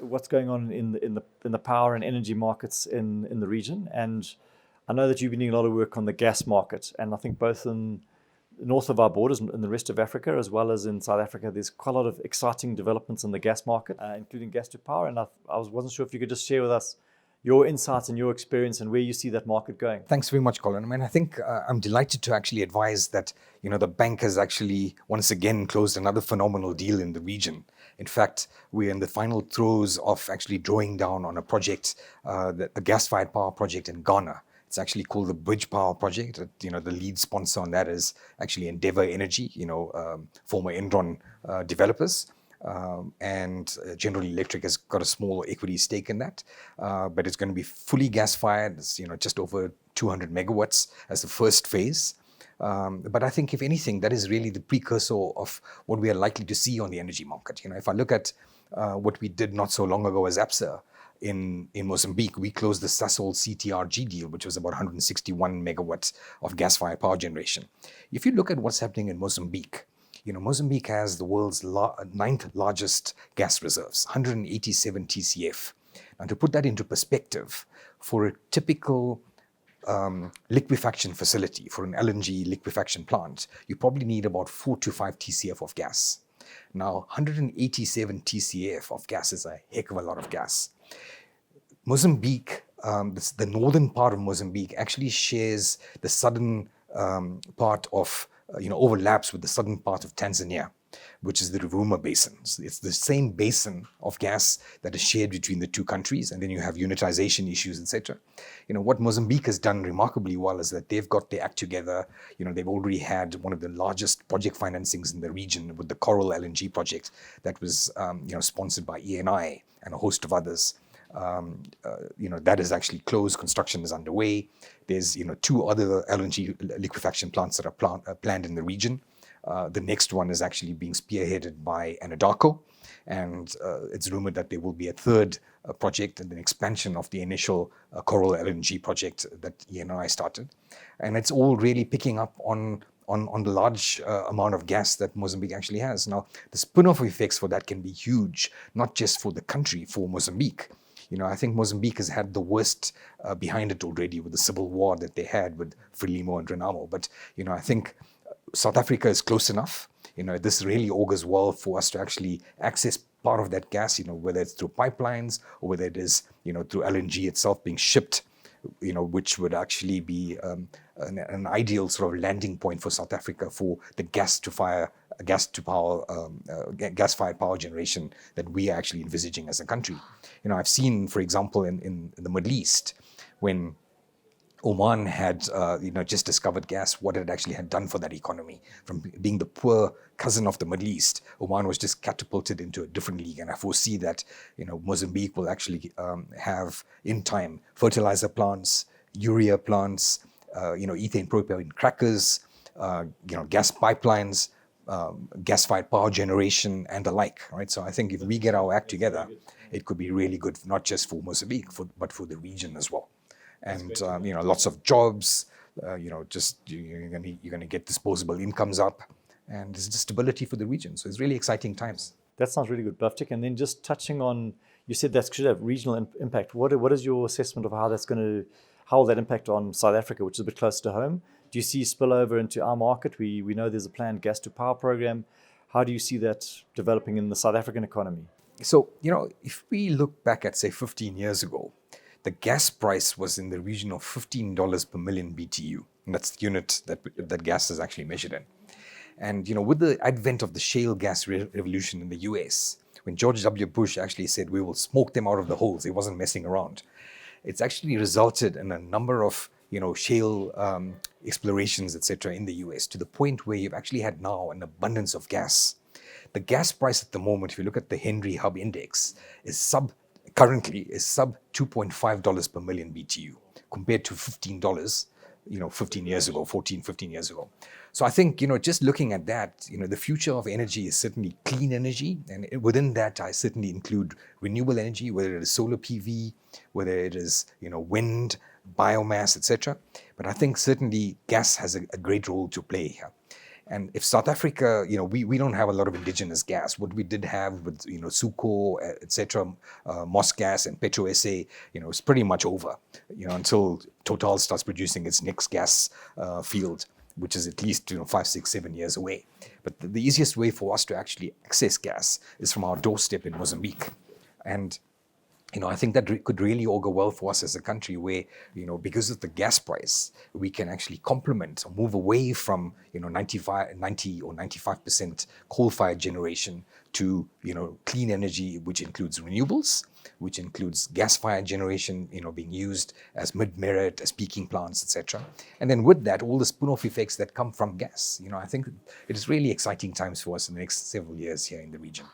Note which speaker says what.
Speaker 1: what's going on in the power and energy markets in the region. And I know that you've been doing a lot of work on the gas market, and I think both in north of our borders and in the rest of Africa, as well as in South Africa, there's quite a lot of exciting developments in the gas market, including gas to power. And wasn't sure if you could just share with us your insights and your experience and where you see that market going.
Speaker 2: Thanks very much, Colin. I mean, I think I'm delighted to actually advise that, the bank has actually once again closed another phenomenal deal in the region. In fact, we're in the final throes of actually drawing down on a project, the gas-fired power project in Ghana. It's actually called the Bridge Power Project. The lead sponsor on that is actually Endeavour Energy, former Enron developers. And General Electric has got a small equity stake in that, but it's going to be fully gas-fired. It's, just over 200 megawatts as the first phase. But I think, if anything, that is really the precursor of what we are likely to see on the energy market. If I look at what we did not so long ago as Absa in Mozambique, we closed the Sasol CTRG deal, which was about 161 megawatts of gas-fired power generation. If you look at what's happening in Mozambique, Mozambique has the world's ninth largest gas reserves, 187 TCF. And to put that into perspective, for a typical liquefaction facility, for an LNG liquefaction plant, you probably need about 4 to 5 TCF of gas. Now, 187 TCF of gas is a heck of a lot of gas. Mozambique, the northern part of Mozambique, actually shares the southern part of overlaps with the southern part of Tanzania, which is the Ruvuma Basin. So it's the same basin of gas that is shared between the two countries, and then you have unitization issues, etc. What Mozambique has done remarkably well is that they've got their act together. They've already had one of the largest project financings in the region with the Coral LNG project that was sponsored by ENI and a host of others. That is actually closed. Construction is underway. There's 2 other LNG liquefaction plants that are planned in the region. The next one is actually being spearheaded by Anadarko, and it's rumored that there will be a third project and an expansion of the initial Coral LNG project that ENI started. And it's all really picking up on the large amount of gas that Mozambique actually has. Now, the spin-off effects for that can be huge, not just for the country, for Mozambique. I think Mozambique has had the worst behind it already with the civil war that they had with Frelimo and Renamo. But, I think South Africa is close enough. This really augurs well for us to actually access part of that gas, whether it's through pipelines or whether it is, through LNG itself being shipped, which would actually be an ideal sort of landing point for South Africa for the gas-fired power generation that we are actually envisaging as a country. I've seen, for example, in the Middle East, when Oman had just discovered gas, what it actually had done for that economy. From being the poor cousin of the Middle East, Oman was just catapulted into a different league. And I foresee that Mozambique will actually have, in time, fertilizer plants, urea plants, ethane propane crackers, gas pipelines, gas-fired power generation, and the like. Right. So I think if we get our act together, it could be really good, not just for Mozambique, but for the region as well. And lots of jobs. You're going to get disposable incomes up, and there's stability for the region. So it's really exciting times.
Speaker 1: That sounds really good, Bhavtik. And then just touching on, you said that should have regional impact. What is your assessment of how will that impact on South Africa, which is a bit closer to home? Do you see spillover into our market? We know there's a planned gas to power program. How do you see that developing in the South African economy?
Speaker 2: So, if we look back at, say, 15 years ago, the gas price was in the region of $15 per million BTU. And that's the unit that gas is actually measured in. And, with the advent of the shale gas revolution in the US, when George W. Bush actually said, we will smoke them out of the holes, he wasn't messing around. It's actually resulted in a number of, shale explorations, etc. in the US, to the point where you've actually had now an abundance of gas. The gas price at the moment, if you look at the Henry Hub Index, currently is sub $2.5 per million BTU, compared to $15, 15 years ago. So I think, just looking at that, the future of energy is certainly clean energy. And within that, I certainly include renewable energy, whether it is solar PV, whether it is, wind, biomass, etc. But I think certainly gas has a great role to play here. And if South Africa, we don't have a lot of indigenous gas. What we did have with, Suco, etc., Mosgas and Petro SA, is pretty much over, until Total starts producing its next gas field, which is at least 5, 6, 7 years away. But the easiest way for us to actually access gas is from our doorstep in Mozambique. And I think that could really augur well for us as a country where, because of the gas price, we can actually complement or move away from, 90 or 95% coal-fired generation to, clean energy, which includes renewables, which includes gas-fired generation, being used as mid-merit, as peaking plants, etc. And then with that, all the spin-off effects that come from gas. I think it is really exciting times for us in the next several years here in the region.